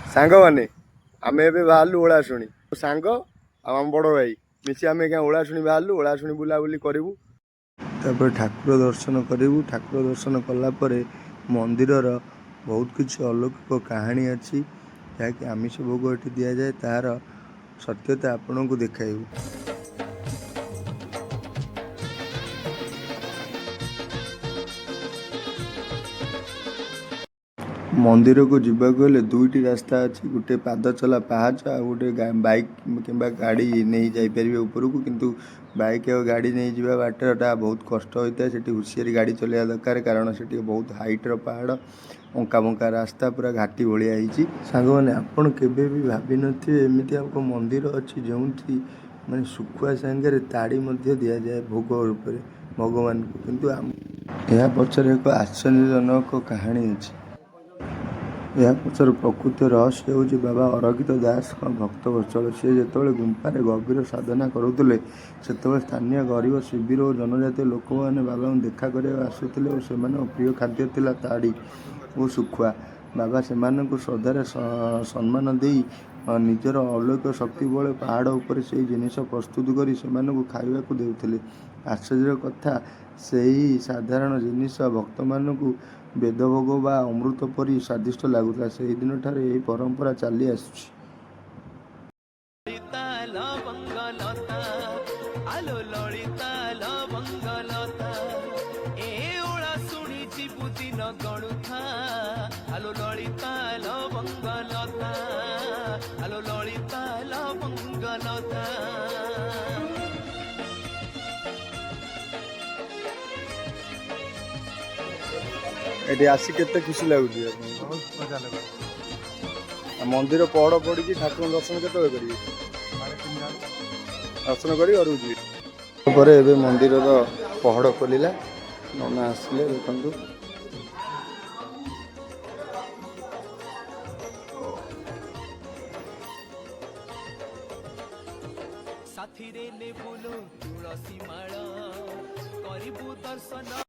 सांग मैंने आम ए बाहर ओलाशुणी सांग आम बड़ भाई मिसी आम क्या ओलाशुणी बाहर ओलाशुणी बुलाबुली करूँ ठाकुर दर्शन करूँ। ठाकुर दर्शन कलापर मंदिर बहुत किसी अलौकिक कहानी अच्छी जहाँकि आमिष भोग ये दि जाए तार सत्यता आपण को देखाइबू। मंदिर को जीवा गले दुईटी रास्ता अच्छी गोटे पाद चला पाहाच आ गोटे बाइक कि गाड़ी नहीं जापर उपरको किंतु बाइक और गाड़ी नहीं जावा बाटा बहुत कष्ट होता है। सेठी हुशियारी गाड़ी चलवा दरकार कारण से बहुत हाइट्र पहाड़ अंका बंका रास्ता पूरा घाटी भाया होती। सांग मैंने आपड़ के भावी थे एमती आप मंदिर अच्छी जो माने शुखुआ सांगे ताड़ी दि जाए भोग रूप भगवान को किंतु यह पचर एक आश्चर्यजनक कहानी अच्छी। यह पचर प्रकृत रहस्य हूँ बाबा अरगित दास भक्त वत्सल सी जो गुंफार गभीर साधना करुले से स्थानीय गरीब शिविर और जनजातीय लोक मैंने बाबा को देखा करने आसुले और से प्रिय खाद्य थिला ताड़ी और शुखुआ। बाबा से श्रद्धार सम्मान दे निजर अलौकिक शक्ति बल पहाड़ उपर से जिनिस प्रस्तुत कर खावा को देउथिले। आश्चर्य कथा से ही साधारण जिनिस भक्त मानू वेदभोग बा अमृत परी स्वादिष्ट लगुला। से दिन ठारे यही परंपरा चली आसुछि। ये आसी केते खुशी लगुच मंदिर पहड़ पड़ी ठाकुर दर्शन के दर्शन कर मंदिर पहड़ खोलला नना आसिले देखु साथी रे ले बोलो तुलसी माला करिबू दर्शन।